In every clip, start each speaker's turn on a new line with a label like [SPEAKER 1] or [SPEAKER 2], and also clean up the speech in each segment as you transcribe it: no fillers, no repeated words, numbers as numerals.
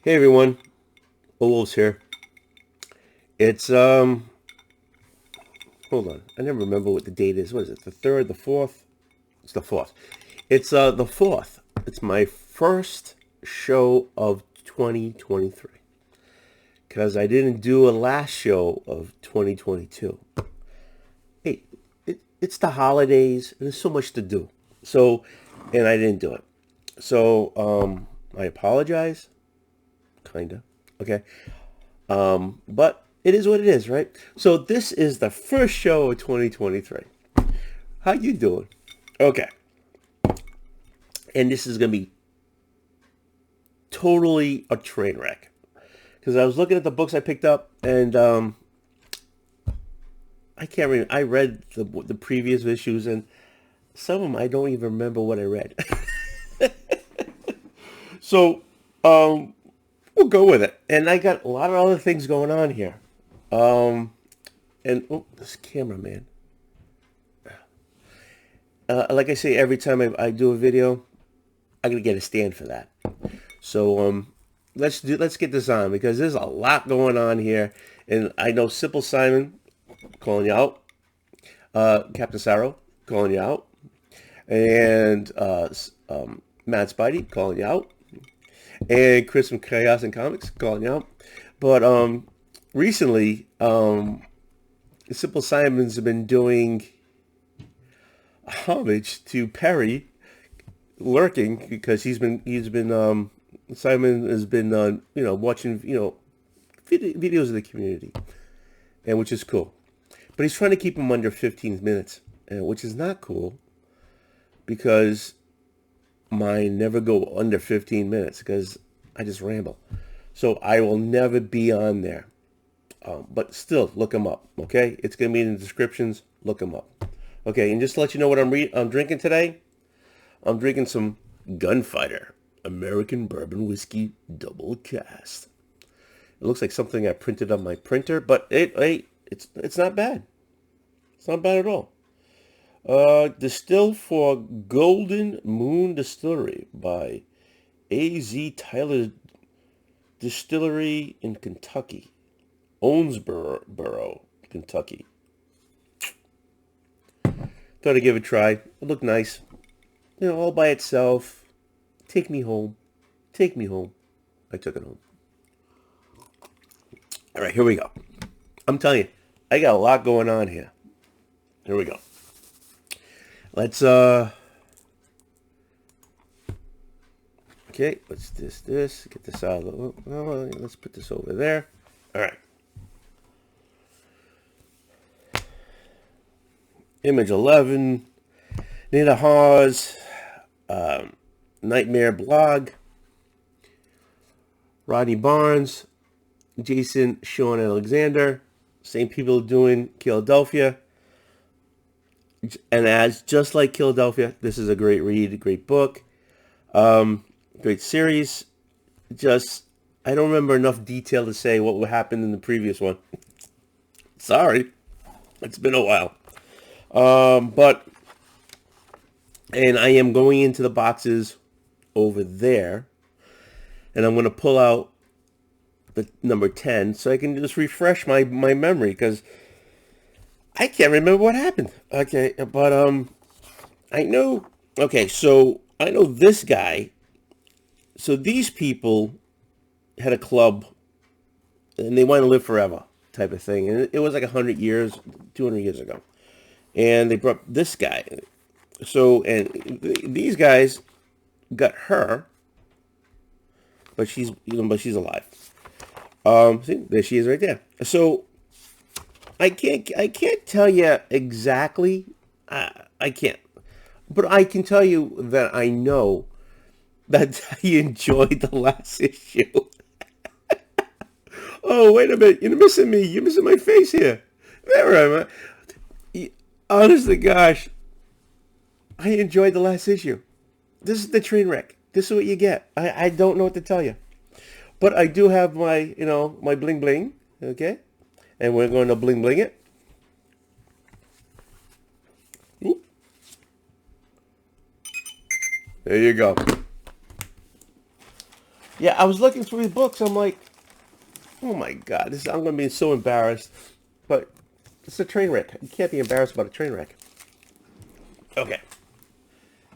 [SPEAKER 1] Hey everyone, Wolves here. It's hold on. I never remember what the date is. What is it? The third, the fourth? It's the fourth. It's the fourth. It's my first show of 2023 because I didn't do a last show of 2022. Hey, it's the holidays and there's so much to do. So, and I didn't do it. So, I apologize. Kinda. Okay. But it is what it is, right? So this is the first show of 2023. How you doing? Okay. And this is going to be totally a train wreck. Because I was looking at the books I picked up, and I can't remember. I read the previous issues, and some of them I don't even remember what I read. So, we'll go with it. And I got a lot of other things going on here. And this camera, man. Like I say, every time I do a video, I'm gonna get a stand for that. So let's get this on because there's a lot going on here, and I know Simple Simon calling you out, Captain Sarrow calling you out, and Matt Spidey calling you out, and Chris from Chaos and Comics calling you out. But recently, Simple Simon's been doing homage to Perry lurking because Simon has been watching videos of the community, and which is cool. But he's trying to keep him under 15 minutes, which is not cool because mine never go under 15 minutes because I just ramble. So I will never be on there. But still, look them up, okay? It's going to be in the descriptions. Look them up. Okay, and just to let you know what I'm drinking today, I'm drinking some Gunfighter American Bourbon Whiskey Double Cast. It looks like something I printed on my printer, but it's not bad. It's not bad at all. Distilled for Golden Moon Distillery by A.Z. Tyler Distillery in Kentucky. Owensboro, Kentucky. Thought I'd give it a try. It looked nice. All by itself. Take me home. Take me home. I took it home. All right, here we go. I'm telling you, I got a lot going on here. Here we go. Let's, okay, let's this. Get this out of the, let's put this over there. All right. Image 11, Nina Hawes, Nightmare Blog, Rodney Barnes, Jason Sean Alexander, same people doing Philadelphia. And as just like Philadelphia, this is a great read, a great book, great series. Just, I don't remember enough detail to say what happened in the previous one. Sorry, it's been a while. But I am going into the boxes over there, and I'm going to pull out the number 10 so I can just refresh my memory because I can't remember what happened. Okay, but I know. Okay, so I know this guy. So these people had a club, and they want to live forever, type of thing, and it was like 100 years, 200 years ago. And they brought this guy. So, and these guys got her, but she's alive. See, there she is right there. So, I can't tell you exactly. I can't, but I can tell you that I know that I enjoyed the last issue. Oh, wait a minute! You're missing me. You're missing my face here. There I am. Honest to gosh, I enjoyed the last issue. This is the train wreck. This is what you get. I don't know what to tell you. But I do have my, my bling bling, okay? And we're going to bling bling it. There you go. Yeah, I was looking through the books. I'm like, oh my God, I'm going to be so embarrassed. But it's a train wreck. You can't be embarrassed about a train wreck. Okay.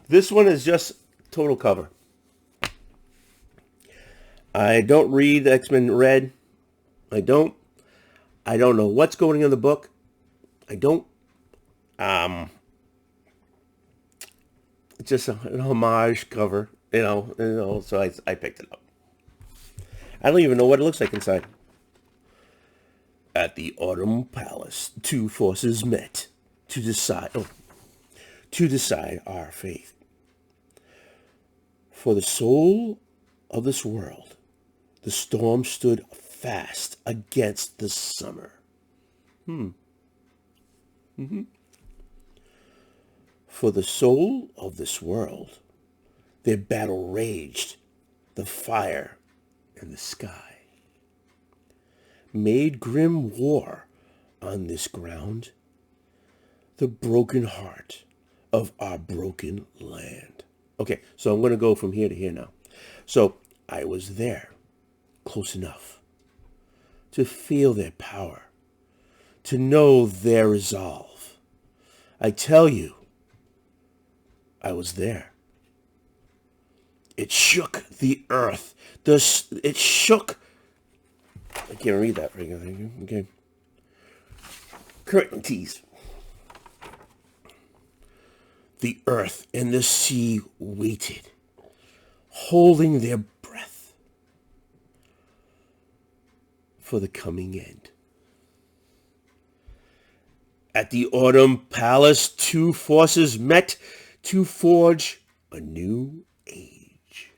[SPEAKER 1] This one is just total cover. I don't read X-Men Red. I don't. I don't know what's going in the book. I don't. Um, it's just an homage cover, so I picked it up. I don't even know what it looks like inside. At the Autumn Palace, two forces met to decide our fate. For the soul of this world, the storm stood fast against the summer. For the soul of this world, their battle raged, the fire in the sky. Made grim war on this ground, the broken heart of our broken land. Okay, so I'm going to go from here to here now. So I was there, close enough, to feel their power, to know their resolve. I tell you, I was there. It shook the earth. It shook. I can't read that freaking thing. Okay. Curtain tease. The earth and the sea waited, holding their breath for the coming end. At the Autumn Palace, two forces met to forge a new age.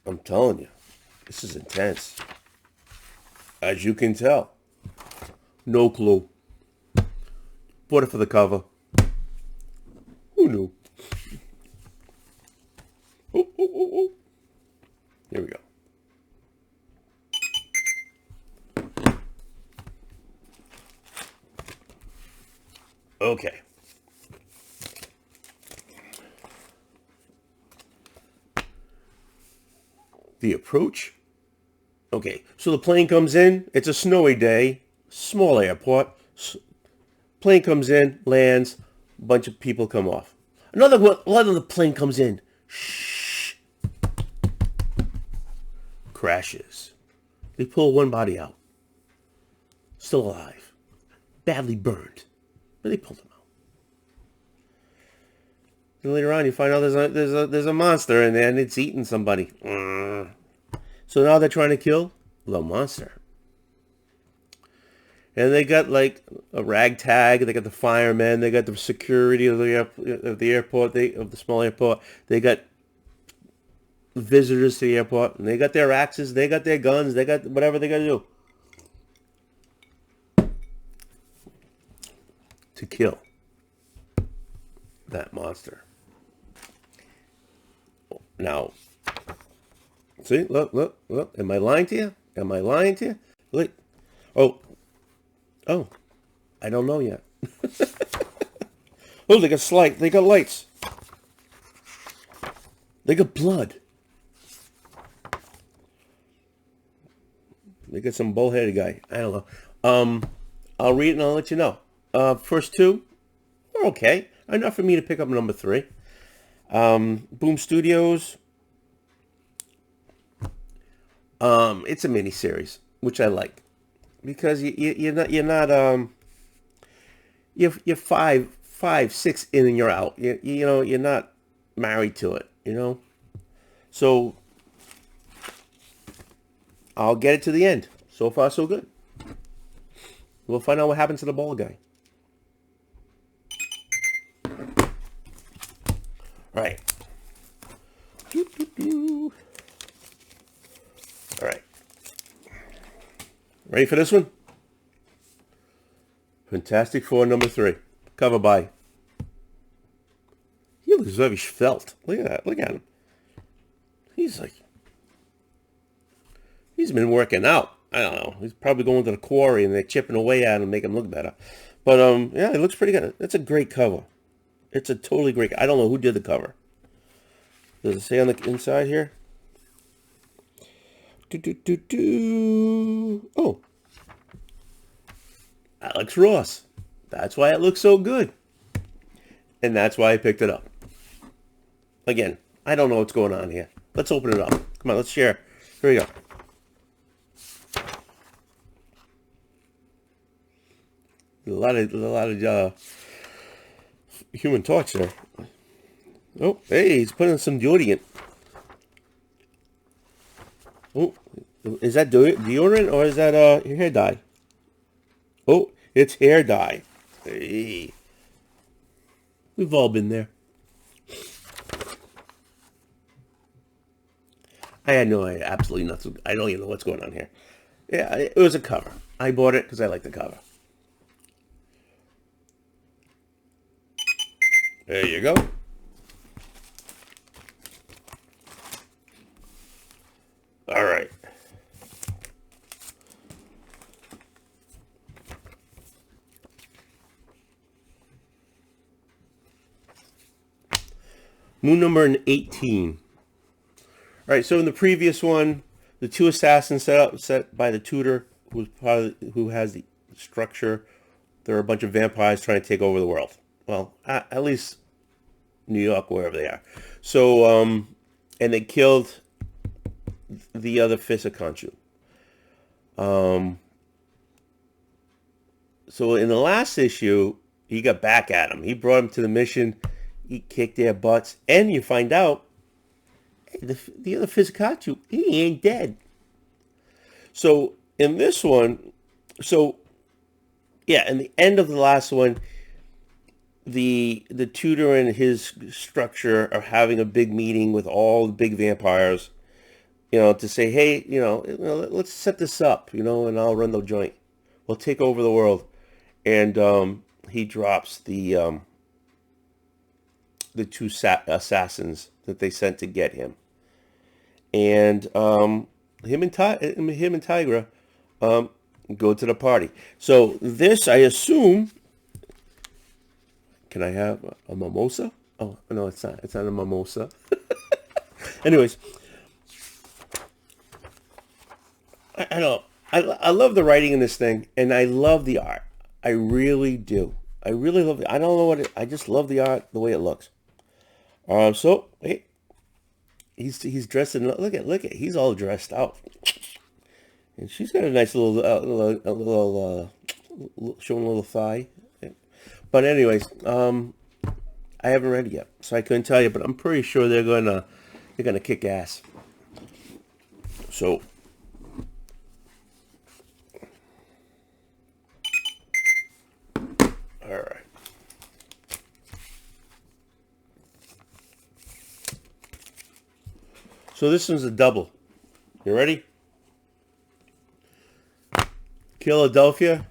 [SPEAKER 1] I'm telling you, this is intense. As you can tell. No clue. Bought it for the cover. Who knew? Oh, oh, oh, oh. Here we go. Okay. The approach. Okay, so the plane comes in. It's a snowy day. Small airport. Plane comes in, lands. A bunch of people come off. Another the plane comes in. Shh. Crashes. They pull one body out. Still alive. Badly burned. But they pulled him out. And later on, you find out there's a monster in there, and it's eating somebody. So now they're trying to kill the monster. And they got like a ragtag. They got the firemen. They got the security of the airport. Of the small airport. They got visitors to the airport, and they got their axes. They got their guns. They got whatever they got to do to kill that monster. Now, see, look. Am I lying to you? Look. Oh, I don't know yet. Oh, they got lights. They got blood. They got some bullheaded guy. I don't know. I'll read it and I'll let you know. First two are okay. Enough for me to pick up number 3. Boom Studios. It's a mini series, which I like, because you're five, 6 in and you're out. You're not married to it. So I'll get it to the end. So far, so good. We'll find out what happens to the ball guy. All right. All right. Ready for this one? Fantastic Four number 3. Cover by. He looks very svelte. Look at that. Look at him. He's been working out. I don't know. He's probably going to the quarry and they're chipping away at him, make him look better. But yeah, it looks pretty good. It's a great cover. It's a totally great. I don't know who did the cover. Does it say on the inside here? Oh, Alex Ross. That's why it looks so good. And that's why I picked it up. Again, I don't know what's going on here. Let's open it up. Come on, let's share. Here we go. A lot of Human Torch there. Oh, hey, he's putting some deodorant. Oh, is that deodorant or is that hair dye? Oh, it's hair dye. Hey, we've all been there. I had no idea, absolutely nothing. I don't even know what's going on here. Yeah, it was a cover. I bought it because I like the cover. There you go. All right. Moon number 18. All right, so in the previous one, the two assassins set by the tutor, who has the structure. There are a bunch of vampires trying to take over the world. Well, at least New York, wherever they are. So, and they killed the other Fisiconchu. So in the last issue, he got back at him. He brought him to the mission. He kicked their butts, and you find out the other Fisiconchu, he ain't dead. So in this one, yeah, in the end of the last one, the tutor and his structure are having a big meeting with all the big vampires, to say, hey, let's set this up, and I'll run the joint. We'll take over the world. And he drops the two assassins that they sent to get him. And him and Tigra go to the party. So this, I assume, can I have a mimosa? Oh, no, it's not. It's not a mimosa. Anyways, I know. I love the writing in this thing, and I love the art. I really do. I really love it. I don't know I just love the art, the way it looks. So, hey, he's dressed in, look at, he's all dressed out. And she's got a nice little showing a little thigh. But anyways, I haven't read it yet, so I couldn't tell you, but I'm pretty sure they're gonna kick ass. So, all right. So this one's a double. You ready? Philadelphia,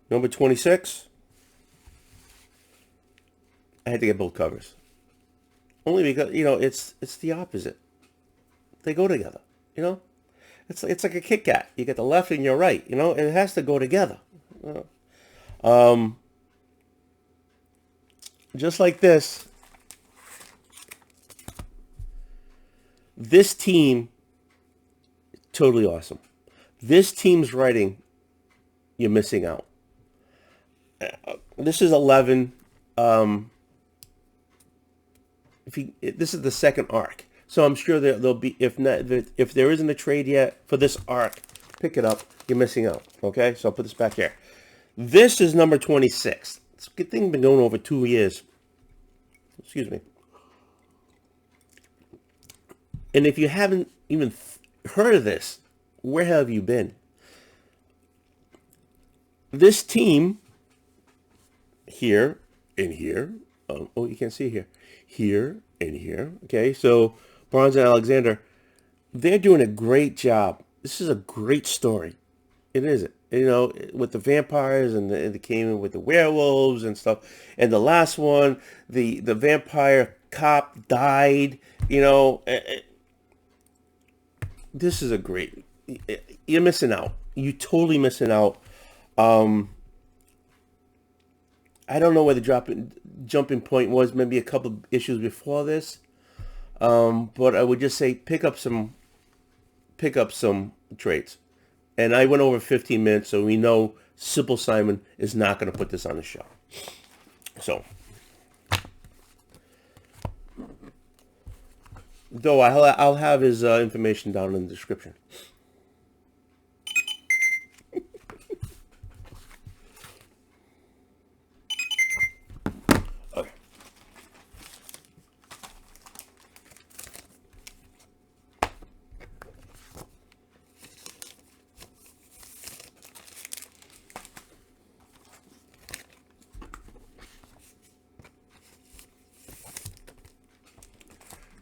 [SPEAKER 1] number 26. I had to get both covers. Only because, it's the opposite. They go together, It's like a Kit Kat. You get the left and your right, and it has to go together. Just like this. This team, totally awesome. This team's writing, you're missing out. This is 11. This is the second arc, so I'm sure there'll be, if there isn't a trade yet for this arc, pick it up. You're missing out. Okay, so I'll put this back here. This is number 26. It's a good thing been going over 2 years. Excuse me. And if you haven't even heard of this, where have you been? This team here and here. Oh, you can't see here. Here and here. Okay, so Barnes and Alexander, they're doing a great job. This is a great story. It is. With the vampires and they came in with the werewolves and stuff. And the last one, the vampire cop died. This is a great. You're missing out. You're totally missing out. I don't know where the jumping point was. Maybe a couple of issues before this, But I would just say pick up some trades. And I went over 15 minutes, so we know Simple Simon is not going to put this on the show. So, though I'll have his information down in the description. Okay.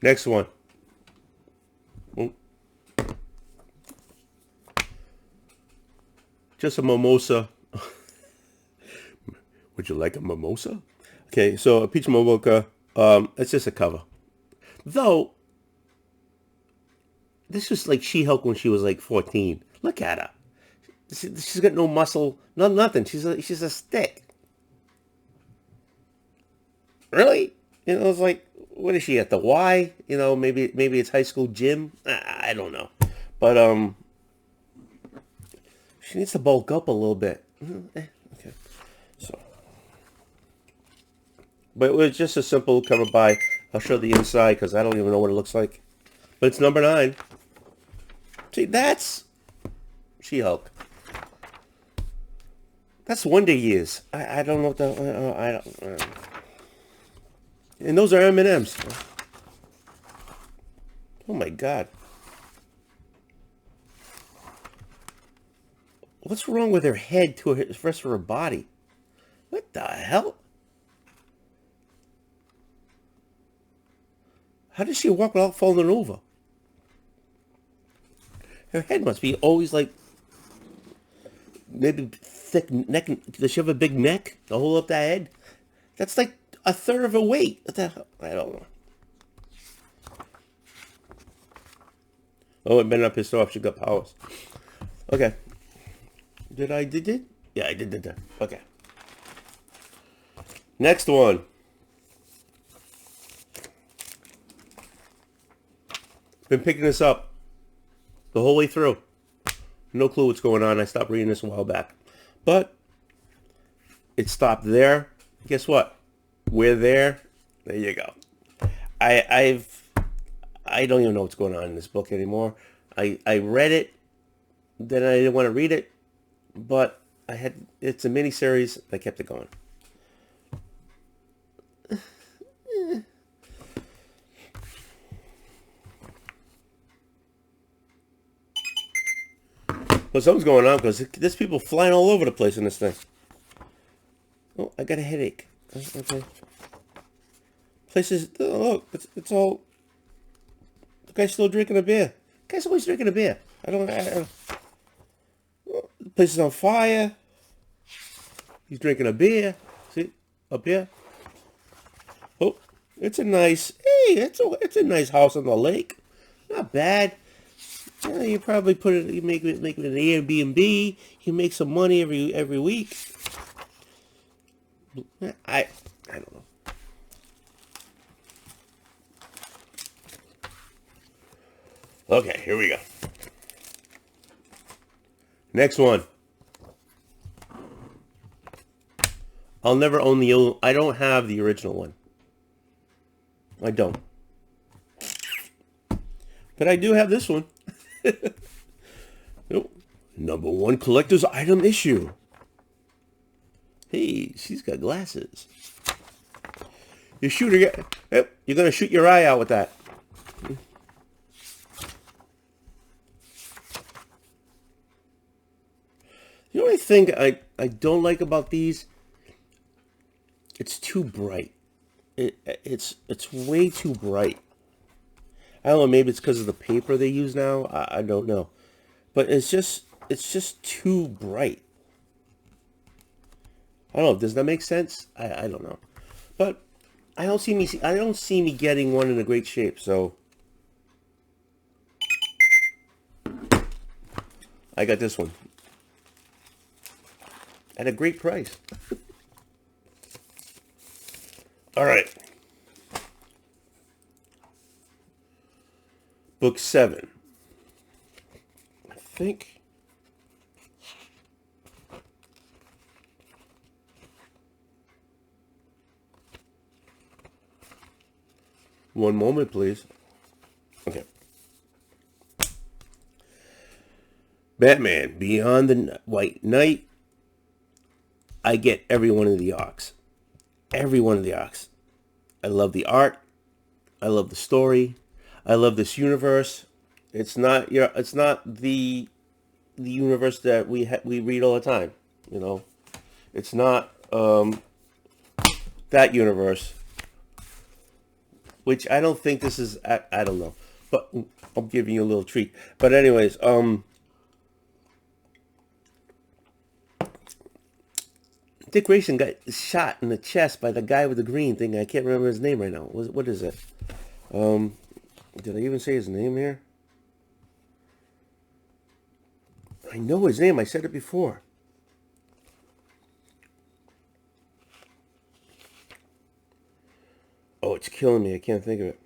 [SPEAKER 1] Next one. Just a mimosa. Would you like a mimosa? Okay, so a peach mocha. It's just a cover. Though, this was like She-Hulk when she was like 14. Look at her. She's got no muscle, nothing. She's a stick. Really? You know, it's like, what is she at the Y? You know, maybe it's high school gym. I don't know, but she needs to bulk up a little bit. Okay, so, but it was just a simple cover by. I'll show the inside because I don't even know what it looks like. But it's number 9. See, that's She-Hulk. That's Wonder Years. I don't know what the I don't. And those are M&Ms. Oh my God. What's wrong with her head to the rest of her body? What the hell? How does she walk without falling over? Her head must be always like maybe thick neck. Does she have a big neck to hold up that head? That's like a third of her weight. What the hell? I don't know. Oh, it better not piss her off. She got powers. Okay. Did it? Yeah, I did that. Okay. Next one. Been picking this up the whole way through. No clue what's going on. I stopped reading this a while back. But it stopped there. Guess what? We're there. There you go. I don't even know what's going on in this book anymore. I read it, then I didn't want to read it, but it's a mini series. I kept it going. Well, something's going on because there's people flying all over the place in this thing. Oh, I got a headache. Okay. Places. Oh, look, it's all. The guy's still drinking a beer. The guy's always drinking a beer. I don't. The place is on fire. He's drinking a beer. See, up here. Oh, it's a nice. Hey, it's a nice house on the lake. Not bad. Yeah, you probably put it. You make it an Airbnb. You make some money every week. I don't know. Okay, here we go. Next one. I'll never own I don't have the original one. I don't. But I do have this one. Oh, number 1 collector's item issue. Hey, she's got glasses. You're gonna shoot your eye out with that. The only thing I don't like about these, it's too bright. It's way too bright. I don't know, maybe it's because of the paper they use now. I don't know. But it's just too bright. I don't know. Does that make sense? I don't know. But I don't see me getting one in a great shape, so I got this one. At a great price. All right. book 7. I think. One moment, please. Okay. Batman, Beyond the White Knight. I get every one of the arcs. Every one of the arcs. I love the art. I love the story. I love this universe. It's not the universe that we read all the time. You know, it's not that universe. Which I don't think this is. I don't know, but I'm giving you a little treat. But anyways, Dick Grayson got shot in the chest by the guy with the green thing. I can't remember his name right now. What is it? Did I even say his name here? I know his name. I said it before. Oh, it's killing me. I can't think of it.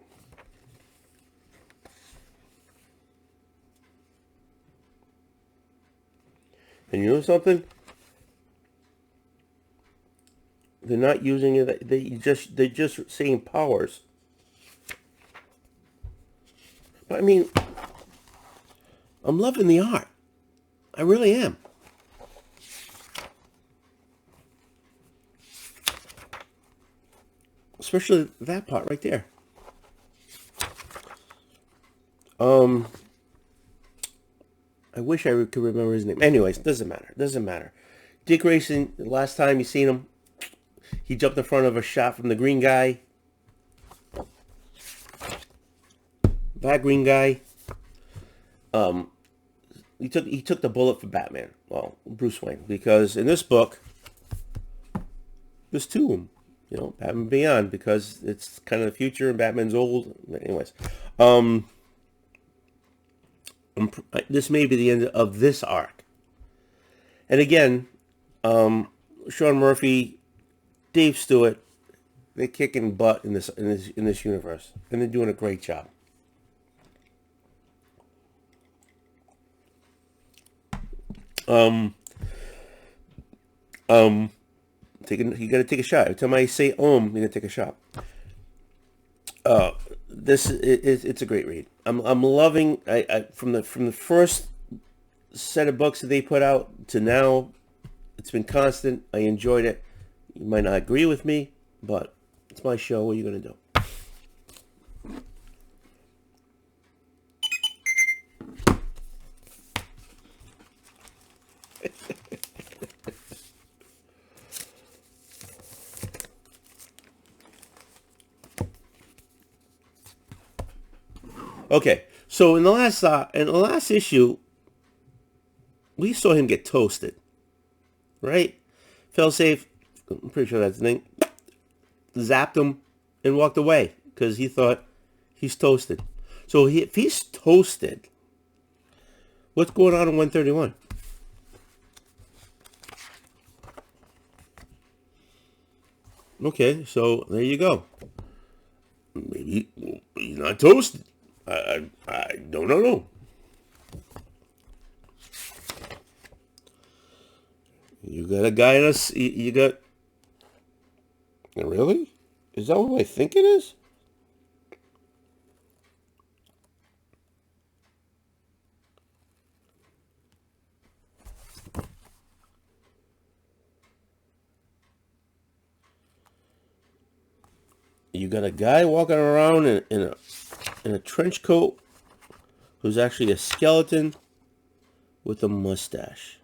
[SPEAKER 1] And you know something? They're not using it. They're just saying powers. But I mean, I'm loving the art. I really am. Especially that part right there. I wish I could remember his name. Anyways, doesn't matter. Doesn't matter. Dick Grayson, the last time you seen him, he jumped in front of a shot from the green guy. That green guy. He took the bullet for Batman. Well, Bruce Wayne, because in this book, there's two of them. You know, Batman Beyond, because it's kind of the future and Batman's old. Anyways, this may be the end of this arc. And again, Sean Murphy, Dave Stewart, they're kicking butt in this universe, and they're doing a great job. You gotta take a shot. Every time I say you gotta take a shot. It's a great read. I'm loving. From the first set of books that they put out to now, it's been constant. I enjoyed it. You might not agree with me, but it's my show. What are you gonna do? Okay, so in the last issue, we saw him get toasted, right? Fell safe. I'm pretty sure that's the name. Zapped him and walked away because he thought he's toasted. So if he's toasted, what's going on in 131? Okay, so there you go. Maybe he's not toasted. I don't know. You got a guy in us. You got. Really? Is that what I think it is? You got a guy walking around in a trench coat who's actually a skeleton with a mustache.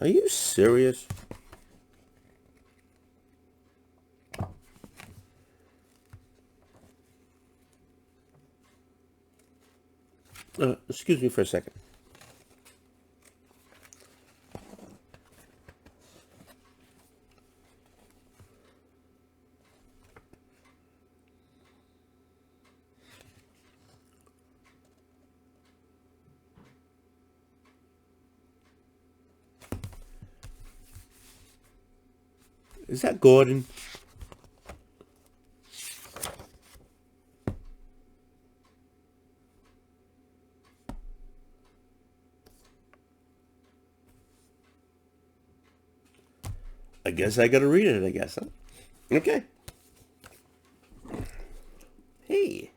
[SPEAKER 1] Are you serious? Excuse me for a second. Is that Gordon? I guess I gotta read it, I guess, huh? Okay. Hey.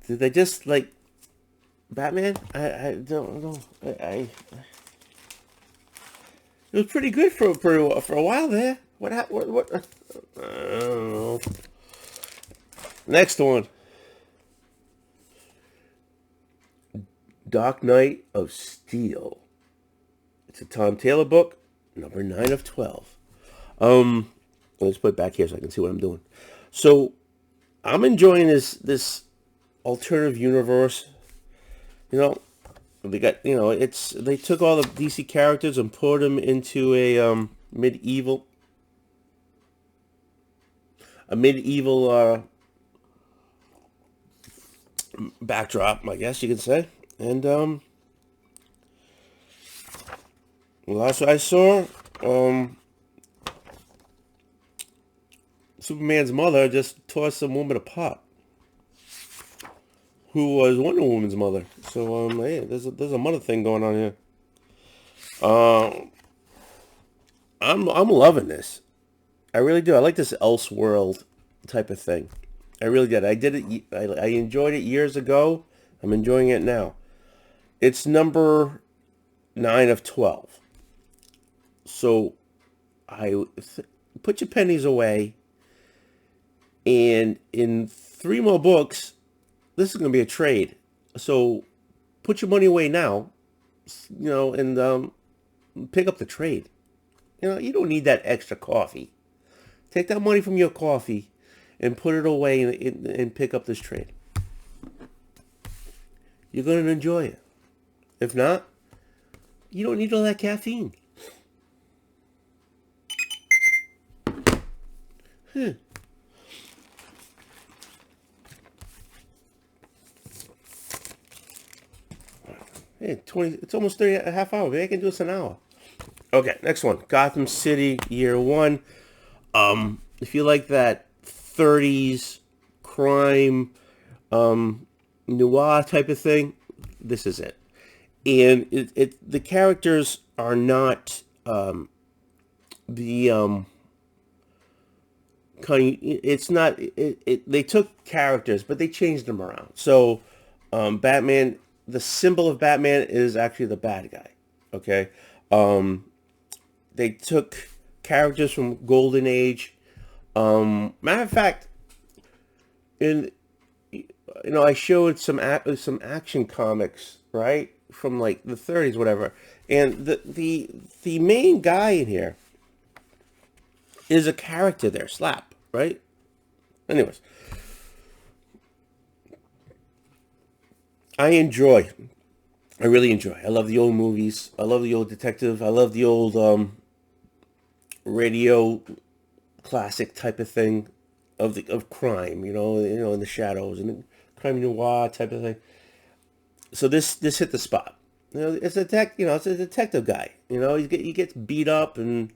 [SPEAKER 1] Did they just, like, Batman? I don't know. It was pretty good for a while there. What? I don't know. Next one. Dark Knight of Steel. It's a Tom Taylor book, number 9 of 12. Let's put it back here so I can see what I'm doing. So, I'm enjoying this alternative universe. You know, they got, they took all the DC characters and put them into a medieval backdrop, I guess you could say. And last I saw, Superman's mother just tore some woman apart, who was Wonder Woman's mother. So hey, there's a mother thing going on here. I'm loving this. I really do. I like this Elseworld type of thing. I really did. I did it. I enjoyed it years ago. I'm enjoying it now. It's number 9 of 12. So put your pennies away. And in 3 more books, this is going to be a trade. So put your money away now, and pick up the trade. You don't need that extra coffee. Take that money from your coffee and put it away and pick up this trade. You're going to enjoy it. If not, you don't need all that caffeine. Hey, it's almost 30, a half hour. Maybe I can do this an hour. Okay, next one. Gotham City, Year 1. If you like that 30s crime, noir type of thing, this is it. And the characters are not it's not, they took characters, but they changed them around. So, Batman, the symbol of Batman is actually the bad guy. Okay. They took characters from Golden Age. Matter of fact, I showed some action comics, right, from like the 30s, whatever, and the main guy in here is a character there, Slap, right? Anyways, I really enjoy. I love the old movies. I love the old detective. I love the old radio classic type of thing of crime, in the shadows and crime noir type of thing. So this hit the spot. It's a detective guy. He gets beat up, and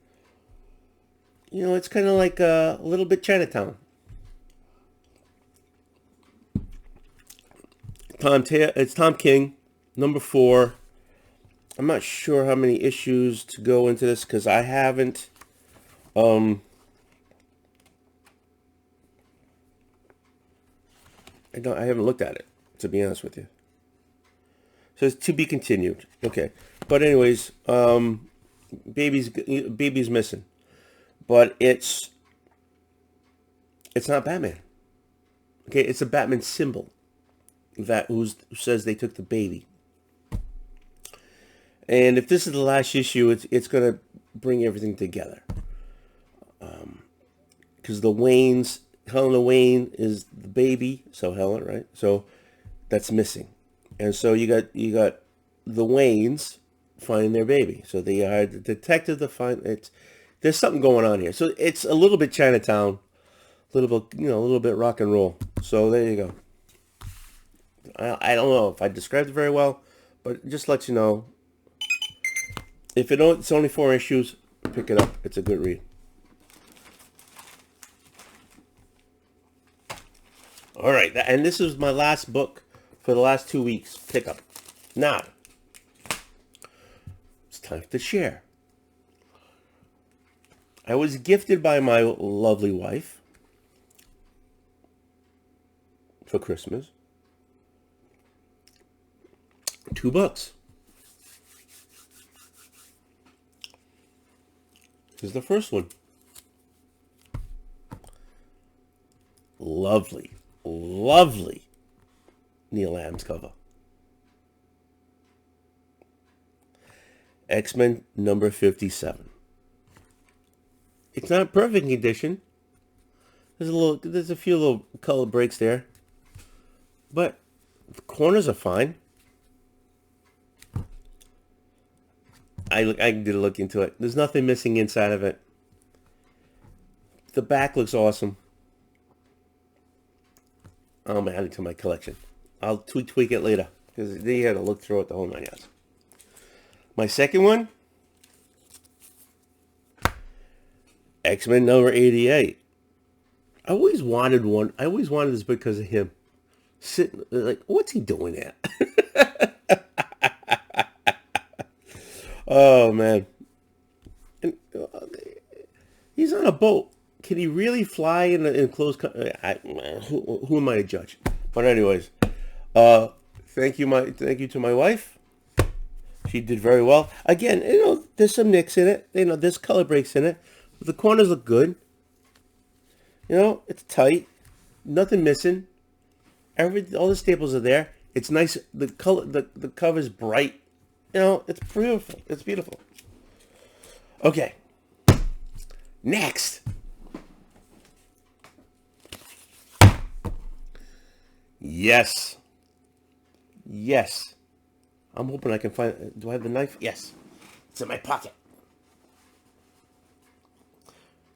[SPEAKER 1] it's kind of like a little bit Chinatown. It's Tom King, number 4. I'm not sure how many issues to go into this because I haven't. I haven't looked at it, to be honest with you. So it's to be continued. Okay, but anyways, baby's missing, but it's not Batman. Okay, it's a Batman symbol who says they took the baby. And if this is the last issue, it's going to bring everything together. Because the Waynes, Helena Wayne is the baby, so Helen, right? So that's missing. And so you got the Waynes finding their baby. So they hired the detective to find it. There's something going on here. So it's a little bit Chinatown, a little bit rock and roll. So there you go. I don't know if I described it very well, but just let you know. If it's only 4 issues, pick it up. It's a good read. All right, and this is my last book for the last 2 weeks. Pick up. Now, it's time to share. I was gifted by my lovely wife for Christmas $2. Here's the first one. Lovely, lovely Neil Adams cover. X-Men number 57. It's not perfect condition. There's a few little color breaks there, but the corners are fine. I did a look into it. There's nothing missing inside of it. The back looks awesome. I'm adding it to my collection. I'll tweak it later because they had to look through it the whole 9 yards. My second one, X-Men number 88. I always wanted one. I always wanted this because of him. Sitting like, what's he doing there? Oh man, and, he's on a boat. Can he really fly in closed? Who am I to judge? But anyways, thank you to my wife. She did very well. Again, there's some nicks in it. There's color breaks in it, but the corners look good. It's tight, nothing missing. All the staples are there. It's nice. The color, the cover's bright. It's beautiful. It's beautiful. Okay. Next. Yes. Yes. I'm hoping I can find... Do I have the knife? Yes. It's in my pocket.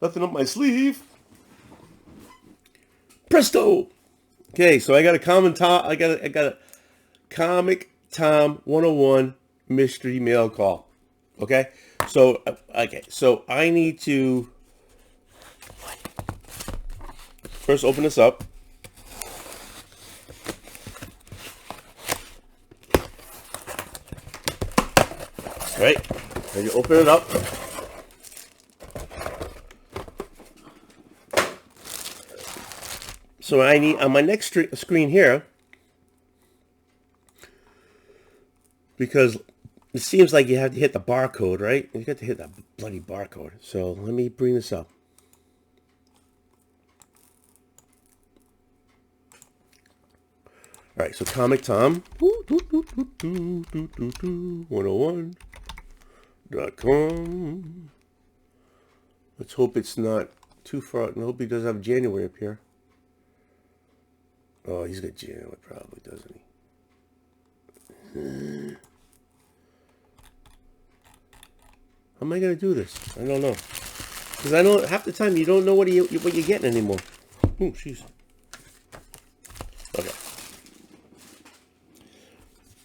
[SPEAKER 1] Nothing up my sleeve. Presto. Okay, so I got a Comic Tom 101 mystery mail call. Okay? So I need to first open this up. All right, then you open it up. So I need, on my next screen here, because it seems like you have to hit the barcode, right? You got to hit that bloody barcode. So let me bring this up. All right, so Comic Tom 101.com. Let's hope it's not too far. I hope he does have January up here. Oh, he's got January probably, doesn't he? How am I going to do this? I don't know. Because I know half the time you don't know what you're getting anymore. Oh, jeez. Okay.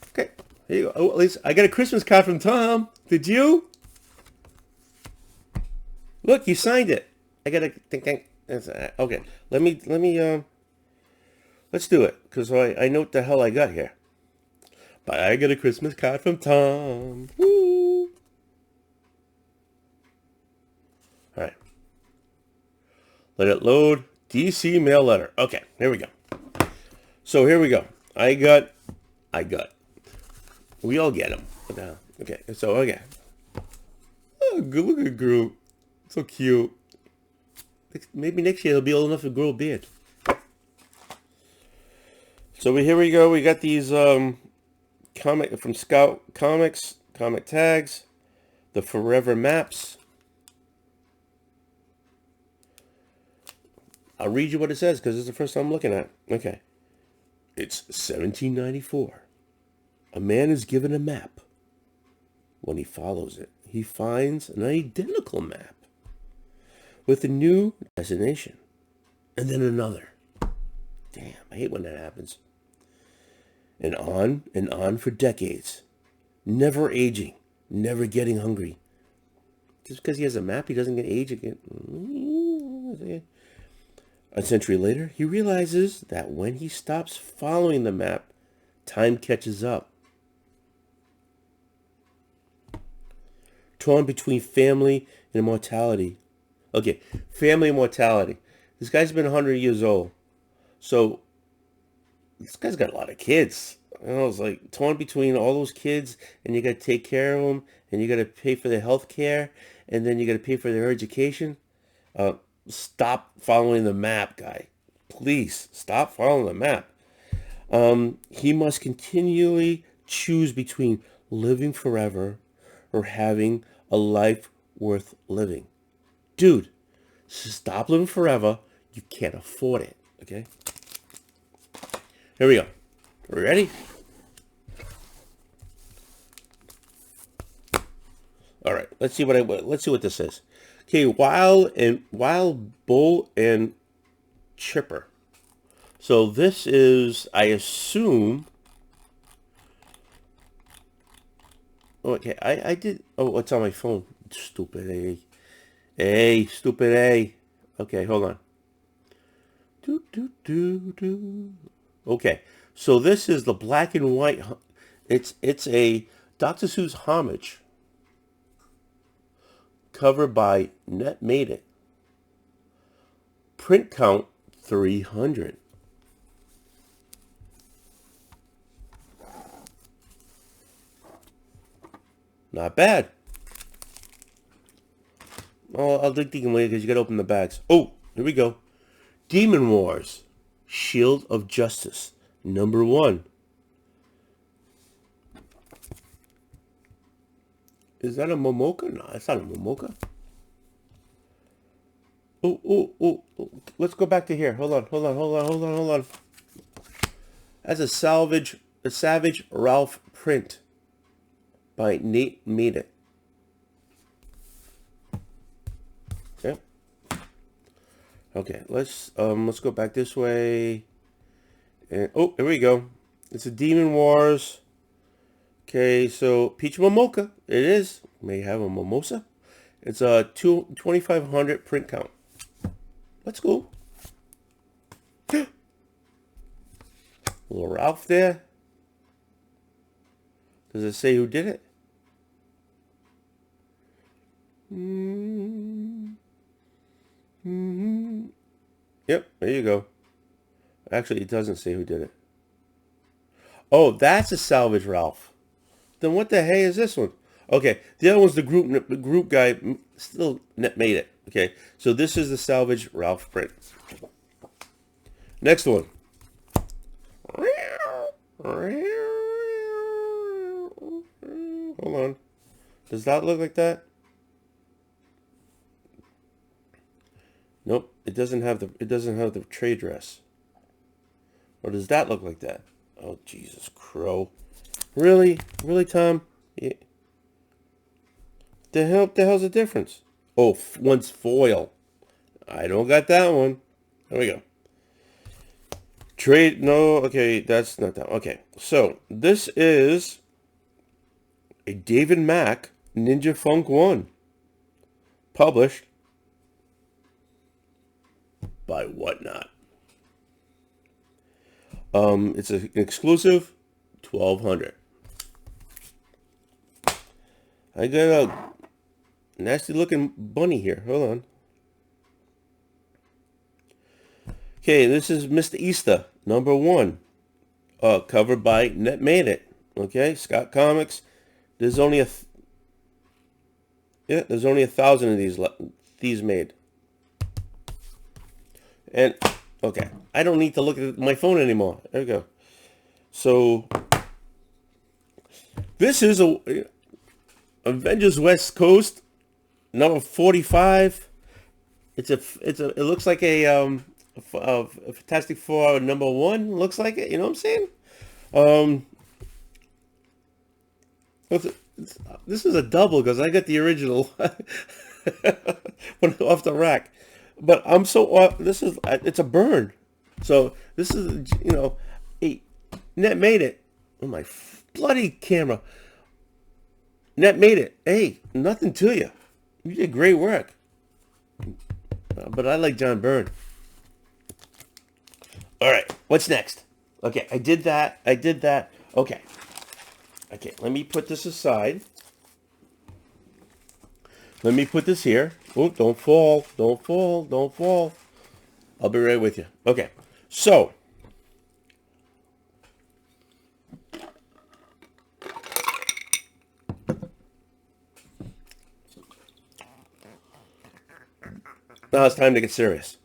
[SPEAKER 1] Okay. Here you go. Oh, at least I got a Christmas card from Tom. Did you? Look, you signed it. I got to think. Okay. Let me. Let's do it, because I know what the hell I got here. But I got a Christmas card from Tom. Woo! All right. Let it load. DC mail letter. Okay, here we go. So here we go. I got. We all get them. Okay, so okay. Oh, good looking girl. So cute. Maybe next year he'll be old enough to grow a beard. So here we go. We got these comic from Scout Comics, comic tags, the Forever Maps. I'll read you what it says because it's the first time I'm looking at it. Okay. It's 1794. A man is given a map. When he follows it, he finds an identical map with a new destination and then another. Damn, I hate when that happens. And on for decades. Never aging, never getting hungry. Just because he has a map, he doesn't get age again. A century later, he realizes that when he stops following the map, time catches up. Torn between family and immortality, Okay, family immortality. This guy's been 100 years old. So this guy's got a lot of kids. You know, it's like torn between all those kids, and you got to take care of them, and you got to pay for their health care, and then you got to pay for their education. Uh, Stop following the map, guy. Please stop following the map. He must continually choose between living forever or having a life worth living. Dude, stop living forever. You can't afford it. Okay? Here we go. Ready? All right. Let's see what this is. Okay, wild bull and chipper. So this is, I assume. Oh, okay, I did. Oh, it's on my phone. Stupid A. Stupid A. Okay, hold on. Okay, so this is the black and white. It's a Dr. Seuss homage, covered by Net Made It. Print count 300. Not bad. Oh, I'll dig them later because you got to open the bags. Oh, here we go. Demon Wars, Shield of Justice, #1. Is that a Momoka? No, it's not a Momoka. Oh. Let's go back to here. Hold on. That's a Savage Ralph print by Nate Made It. Okay. Okay, let's go back this way. And oh, here we go. It's a Demon Wars. Okay, so Peach Momoka. It is. May have a mimosa. It's a 2,500 print count. That's cool. Little Ralph there. Does it say who did it? Yep, there you go. Actually, it doesn't say who did it. Oh, that's a salvage Ralph. Then what the hey is this one? Okay, the other one's the group guy still made it. Okay, so this is the salvage Ralph print. Next one. Hold on. Does that look like that? Nope. It doesn't have the trade dress. Or does that look like that? Oh Jesus, Crow. Really, Tom? Yeah. The hell's the difference? Oh, one's foil. I don't got that one. There we go. Trade, no, okay, that's not that. Okay, so this is a David Mack Ninja Funk 1, published by Whatnot. It's an exclusive 1,200. I got a nasty looking bunny here. Hold on. Okay, this is Mr. Easter, #1. Covered by Net Made It. Okay, Scott Comics. There's only there's only 1,000 of these made. And okay, I don't need to look at my phone anymore. There we go. So this is a Avengers West Coast #45. It looks like a Fantastic Four #1. Looks like it. You know what I'm saying? This is a double because I got the original one off the rack. But I'm so it's a burn. So this is Net Made It. Oh my bloody camera. Net Made It. Hey, nothing to you. You did great work. But I like John Byrne. All right, what's next? Okay, I did that. Okay, let me put this aside. Let me put this here. Oh, don't fall. Don't fall. Don't fall. I'll be right with you. Okay. So, now it's time to get serious.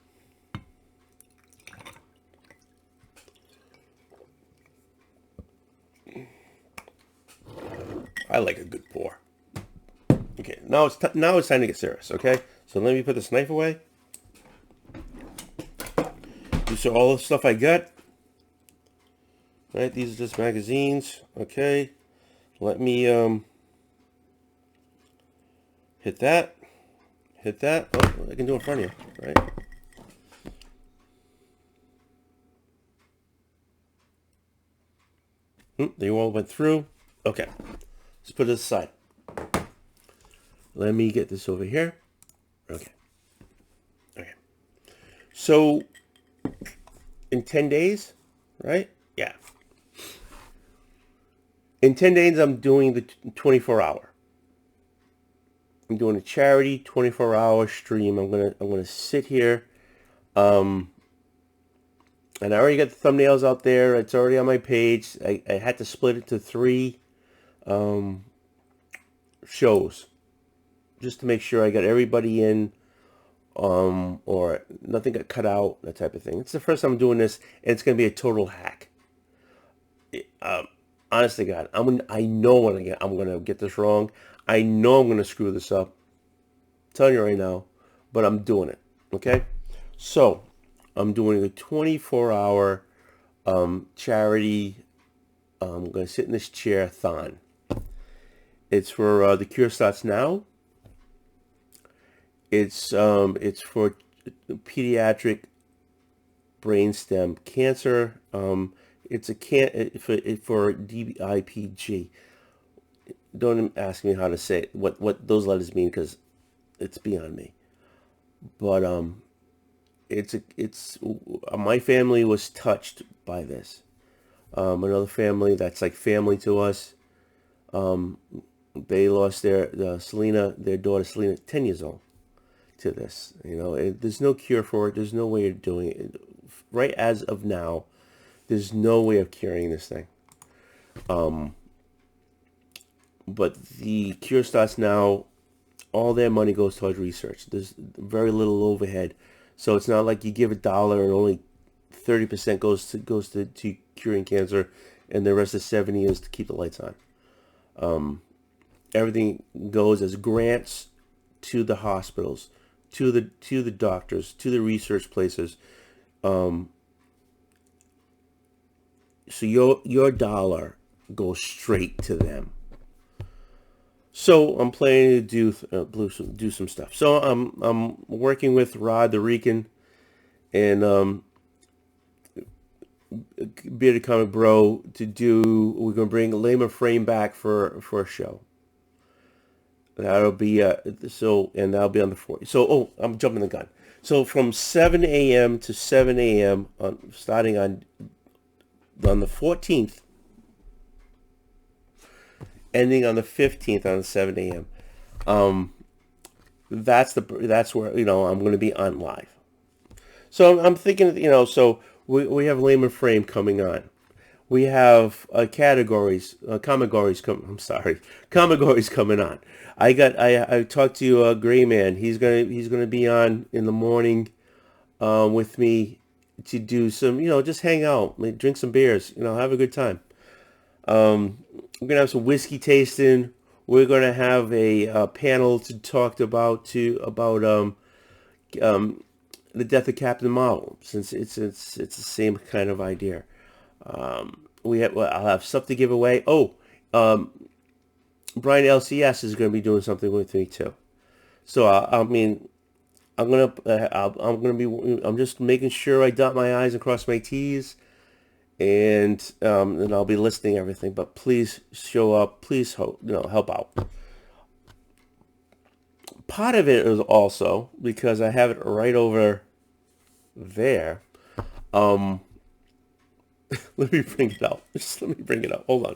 [SPEAKER 1] I like a good pour. Okay, now it's time to get serious. Okay, so let me put this knife away. These are all the stuff I got. Right, these are just magazines. Okay, let me hit that. Hit that. Oh, I can do it in front of you. Right. They all went through. Okay, let's put it aside. Let me get this over here. Okay. Okay. So, in 10 days, right? Yeah. In 10 days, I'm doing the 24-hour. I'm doing a charity 24-hour stream. I'm gonna sit here. And I already got the thumbnails out there. It's already on my page. I had to split it to 3 shows just to make sure I got everybody in, or nothing got cut out, that type of thing. It's the first time I'm doing this, and it's going to be a total hack. Honest to God, I know I'm going to get this wrong. I know I'm going to screw this up. I'm telling you right now, but I'm doing it. Okay, so I'm doing a 24-hour charity. I'm going to sit in this chair-thon. It's for the Cure Starts Now. It's for pediatric brainstem cancer. It's for DIPG. Don't ask me how to say it, what those letters mean, because it's beyond me. But it's my family was touched by this. Another family that's like family to us. They lost their daughter Selena, 10 years old, to this. There's no cure for it. There's no way of doing it. Right as of now, there's no way of curing this thing. But the Cure Starts Now, all their money goes towards research. There's very little overhead. So it's not like you give $1 and only 30% goes to curing cancer, and the rest of 70 is to keep the lights on. Everything goes as grants to the hospitals, to the doctors, to the research places. So your dollar goes straight to them. So I'm planning to do some stuff. So I'm working with Rod the Rican and Bearded Comic Bro to do. We're gonna bring Lema Frame back for a show. That'll be and that'll be on the 4th. So I'm jumping the gun. So from 7 a.m. to 7 a.m. Starting on the 14th, ending on the 15th on 7 a.m. That's where I'm going to be on live. So I'm thinking, so we have Layman Frame coming on. We have categories coming on. I talked to Gray Man. He's gonna be on in the morning with me to do some, just hang out, drink some beers, have a good time. We're gonna have some whiskey tasting. We're gonna have a panel to talk about the death of Captain Marvel, since it's the same kind of idea. I'll have stuff to give away. Brian LCS is going to be doing something with me too. So I'm just making sure I dot my I's and cross my T's, and I'll be listing everything. But please show up. Please help out. Part of it is also because I have it right over there. Let me bring it out. Just let me bring it out. Hold on.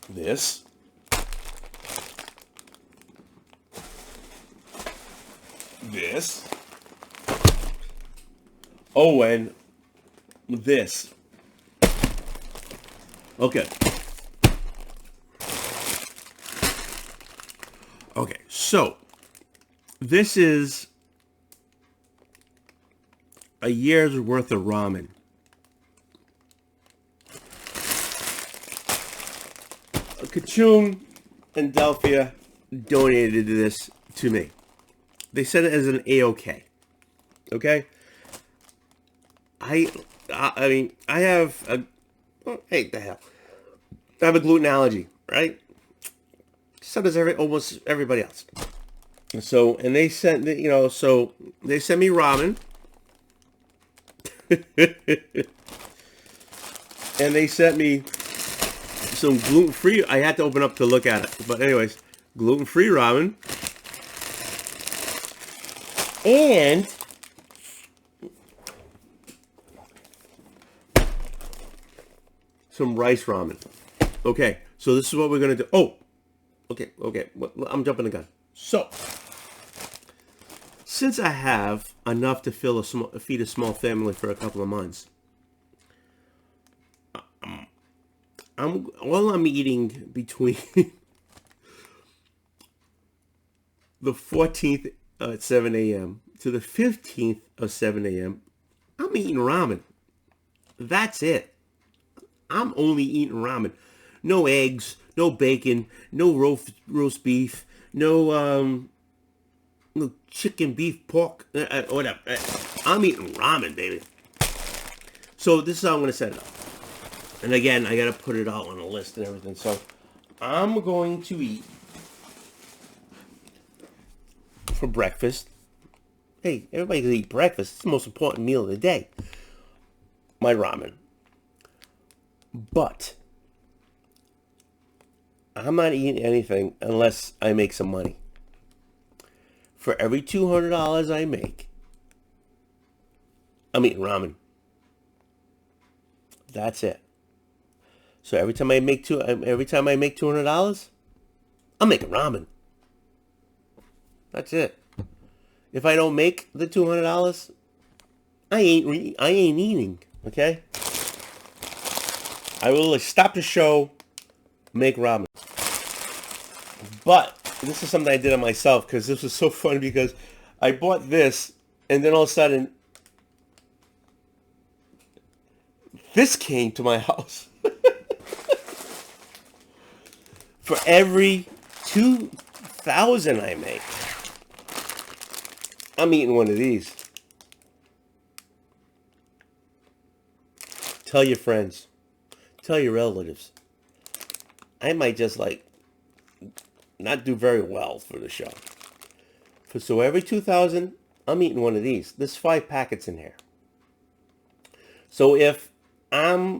[SPEAKER 1] this, this, oh, and this. Okay. Okay, so this is a year's worth of ramen. Kachun and Delphia donated this to me. They sent it as an A-OK. Okay? I mean, I have a... Oh, hey, the hell. I have a gluten allergy, right? So does almost everybody else. So, and they sent, so they sent me ramen. And they sent me some gluten-free. I had to open up to look at it. But anyways, gluten-free ramen. And some rice ramen. Okay, so this is what we're going to do. Oh, okay. I'm jumping the gun. So, since I have enough to feed a small family for a couple of months, I'm eating between the 14th at 7 a.m. to the 15th of 7 a.m. I'm eating ramen. That's it. I'm only eating ramen. No eggs, no bacon, no roast beef, no chicken, beef, pork, whatever. I'm eating ramen, baby. So this is how I'm going to set it up. And again, I got to put it all on a list and everything. So I'm going to eat for breakfast. Hey, everybody can eat breakfast. It's the most important meal of the day. My ramen. But I'm not eating anything unless I make some money. For every $200 I make, I'm eating ramen. That's it. So every time I make $200, I'm making ramen. That's it. If I don't make the $200, I ain't eating. Okay. I will stop the show, make ramen. But this is something I did on myself because this was so fun because I bought this and then all of a sudden this came to my house. For every 2,000 I make, I'm eating one of these. Tell your friends. Tell your relatives. I might just not do very well for the show. So every 2,000, I'm eating one of these. There's 5 packets in here. So if I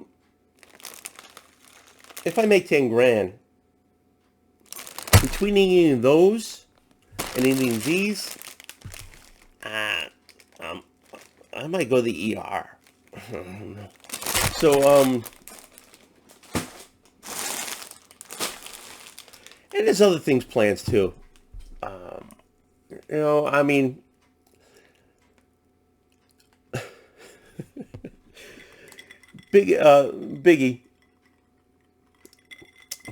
[SPEAKER 1] make 10 grand, between eating those and eating these, I might go to the ER. So, and there's other things plans too. I mean, Biggie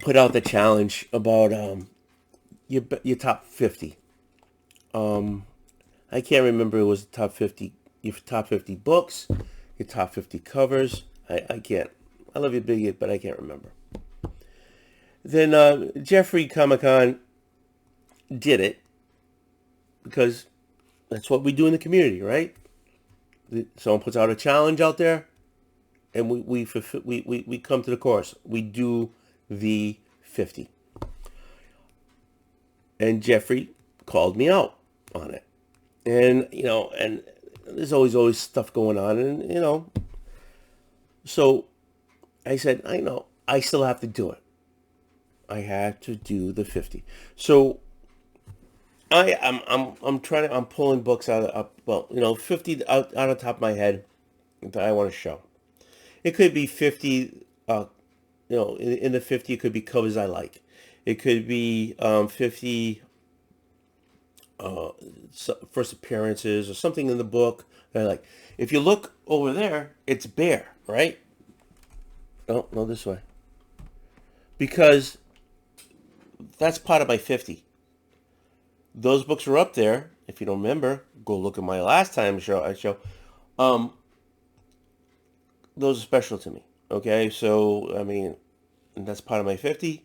[SPEAKER 1] put out the challenge about your top 50. I can't remember. It was the top 50. Your top 50 books, your top 50 covers. I can't. I love you, Biggie, but I can't remember. Then Jeffrey Comic-Con did it because that's what we do in the community, right? Someone puts out a challenge out there, and we come to the course. We do the 50. And Jeffrey called me out on it. And, and there's always stuff going on. And, so I said, I know, I still have to do it. I had to do the 50. So I'm pulling books out of, 50 out of the top of my head that I want to show. It could be 50, in the 50, it could be covers I like. It could be 50 first appearances or something in the book that I like. If you look over there, it's bare, right? Oh, no, this way. Because that's part of my 50. Those books are up there. If you don't remember, go look at my last time show. Um, those are special to me. Okay, so I mean, that's part of my 50.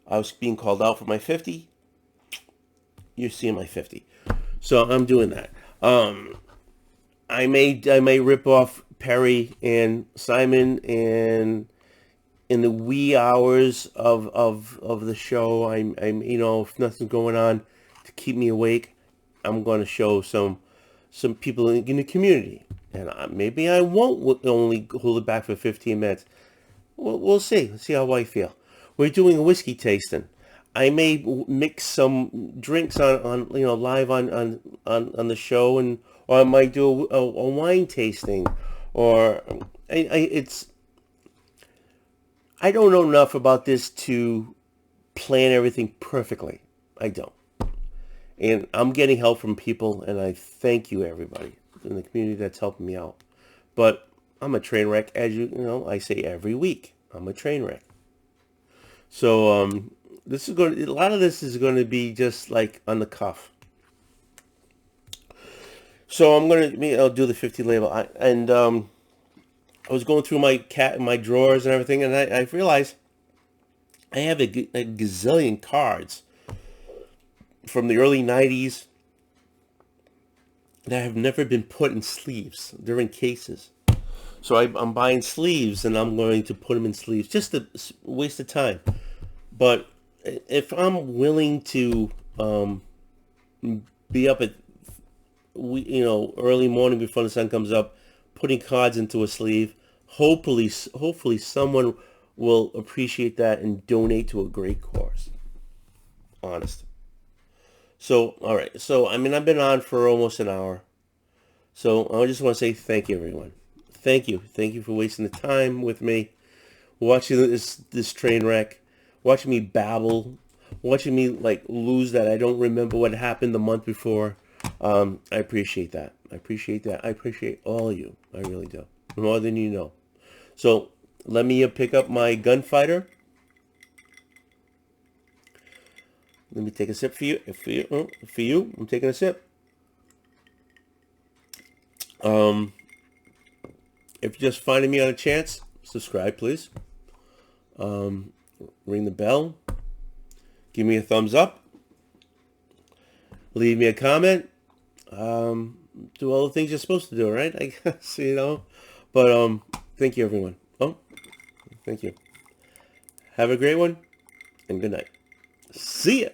[SPEAKER 1] I was being called out for my 50. You're seeing my 50. So I'm doing that. I may rip off Perry and Simon, and in the wee hours of the show, I'm if nothing's going on to keep me awake, I'm going to show some people in the community, and maybe I won't only hold it back for 15 minutes. We'll see. Let's see how I feel. We're doing a whiskey tasting. I may mix some drinks on live on the show, or I might do a wine tasting, or I don't know enough about this to plan everything perfectly. I don't. And I'm getting help from people, and I thank you, everybody, in the community that's helping me out. But I'm a train wreck, as I say every week. I'm a train wreck. So a lot of this is going to be just like on the cuff. So I'll do the 50 label. I was going through my drawers and everything, and I realized I have a gazillion cards from the early 90s that have never been put in sleeves. They're in cases. So I'm buying sleeves, and I'm going to put them in sleeves. Just a waste of time. But if I'm willing to be up at early morning before the sun comes up, putting cards into a sleeve, hopefully someone will appreciate that and donate to a great cause. Honest. So, all right. So, I mean, I've been on for almost an hour. So, I just want to say thank you, everyone. Thank you. Thank you for wasting the time with me, watching this train wreck, watching me babble, watching me, lose that I don't remember what happened the month before. I appreciate that. I appreciate all of you. I really do. More than you know. So, let me pick up my gunfighter. Let me take a sip for you. For you, I'm taking a sip. If you're just finding me on a chance, subscribe, please. Ring the bell. Give me a thumbs up. Leave me a comment. Do all the things you're supposed to do, right? I guess, But thank you, everyone. Thank you. Have a great one, and good night. See ya.